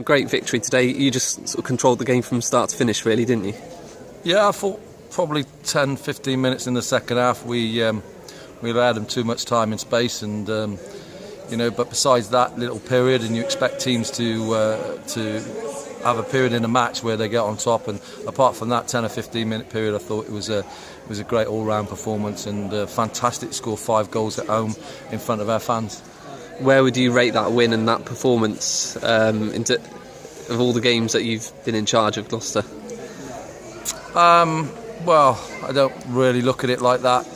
Great victory today. You just sort of controlled the game from start to finish, really, didn't you? Yeah, I thought probably 10-15 minutes in the second half we allowed them too much time and space, and but besides that little period, and you expect teams to have a period in a match where they get on top, and apart from that 10 or 15 minute period, I thought it was a great all-round performance, and fantastic to score 5 goals at home in front of our fans. Where would you rate that win and that performance of all the games that you've been in charge of Gloucester? Well, I don't really look at it like that,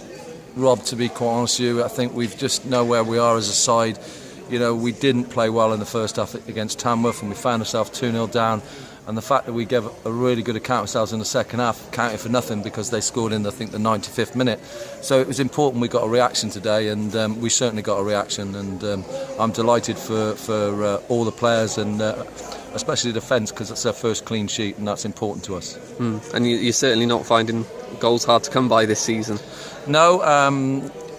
Rob, to be quite honest with you. I think we just know where we are as a side. We didn't play well in the first half against Tamworth, and we found ourselves 2-0 down, and the fact that we gave a really good account of ourselves in the second half counted for nothing, because they scored in, I think, the 95th minute. So it was important we got a reaction today, and we certainly got a reaction, and I'm delighted for all the players, and especially the defence, because it's their first clean sheet, and that's important to us. And you're certainly not finding goals hard to come by this season? No,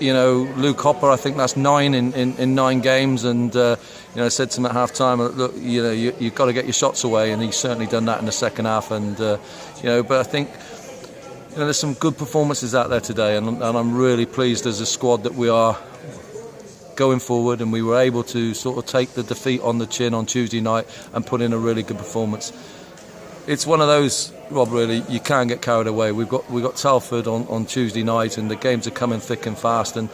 Luke Hopper, I think that's 9 in 9 games, and I said to him at half time, look, you've got to get your shots away, and he's certainly done that in the second half, and but I think there's some good performances out there today, and I'm really pleased as a squad that we are going forward, and we were able to sort of take the defeat on the chin on Tuesday night and put in a really good performance. It's one of those, Rob, really, you can't get carried away. We've got Telford on Tuesday night, and the games are coming thick and fast, and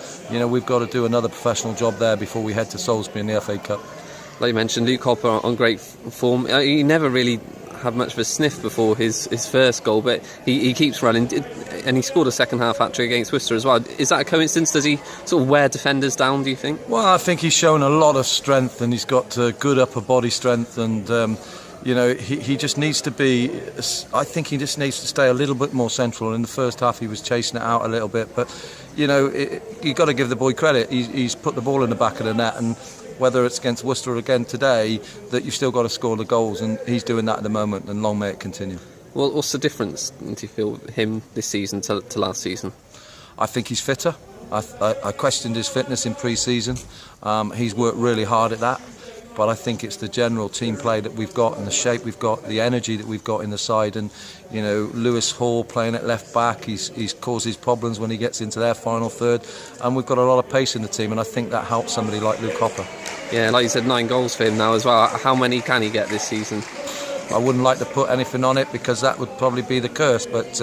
we've got to do another professional job there before we head to Salisbury in the FA Cup. Like you mentioned, Luke Hopper on great form. He never really had much of a sniff before his first goal, but he keeps running, and he scored a second half hat-trick against Worcester as well. Is that a coincidence? Does he sort of wear defenders down, do you think? Well, I think he's shown a lot of strength, and he's got good upper body strength, and he just needs to be, I think he just needs to stay a little bit more central. In the first half he was chasing it out a little bit, but you've got to give the boy credit. He's put the ball in the back of the net, and whether it's against Worcester again today, that you've still got to score the goals, and he's doing that at the moment, and long may it continue. Well, what's the difference, do you feel, with him this season to last season? I think he's fitter. I questioned his fitness in pre-season. He's worked really hard at that, but I think it's the general team play that we've got, and the shape we've got, the energy that we've got in the side, and Lewis Hall playing at left back, he's caused his problems when he gets into their final third, and we've got a lot of pace in the team, and I think that helps somebody like Luke Hopper. Yeah, like you said, 9 goals for him now as well. How many can he get this season? I wouldn't like to put anything on it, because that would probably be the curse, but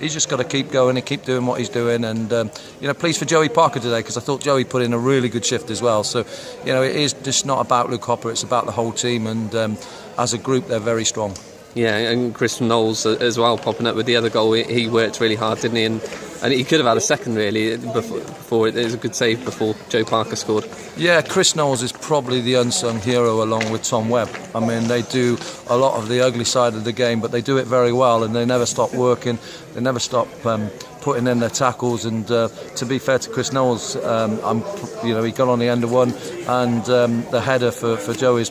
he's just got to keep going and keep doing what he's doing, and pleased for Joey Parker today, because I thought Joey put in a really good shift as well. So it is just not about Luke Hopper, it's about the whole team, and as a group they're very strong. Yeah, and Chris Knowles as well popping up with the other goal. He worked really hard, didn't he? And he could have had a second, really, before it was a good save before Joe Parker scored. Yeah, Chris Knowles is probably the unsung hero along with Tom Webb. I mean, they do a lot of the ugly side of the game, but they do it very well, and they never stop working. They never stop putting in their tackles. And to be fair to Chris Knowles, he got on the end of one, and the header for Joey's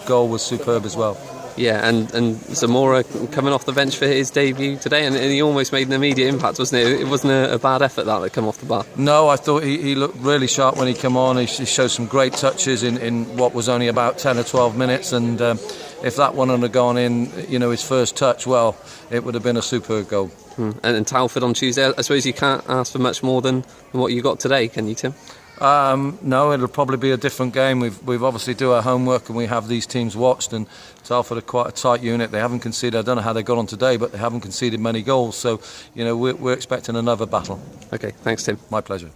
goal was superb as well. Yeah, and Zamora coming off the bench for his debut today, and he almost made an immediate impact, wasn't it? It wasn't a bad effort that come off the bar. No, I thought he looked really sharp when he came on. He showed some great touches in what was only about 10 or 12 minutes, and if that one had gone in, his first touch, well, it would have been a superb goal. And Telford on Tuesday, I suppose you can't ask for much more than what you got today, can you, Tim? No, it'll probably be a different game. We've obviously do our homework, and we have these teams watched, and Telford are quite a tight unit. They haven't conceded, I don't know how they got on today, but they haven't conceded many goals, so we're expecting another battle. Okay, thanks Tim. My pleasure.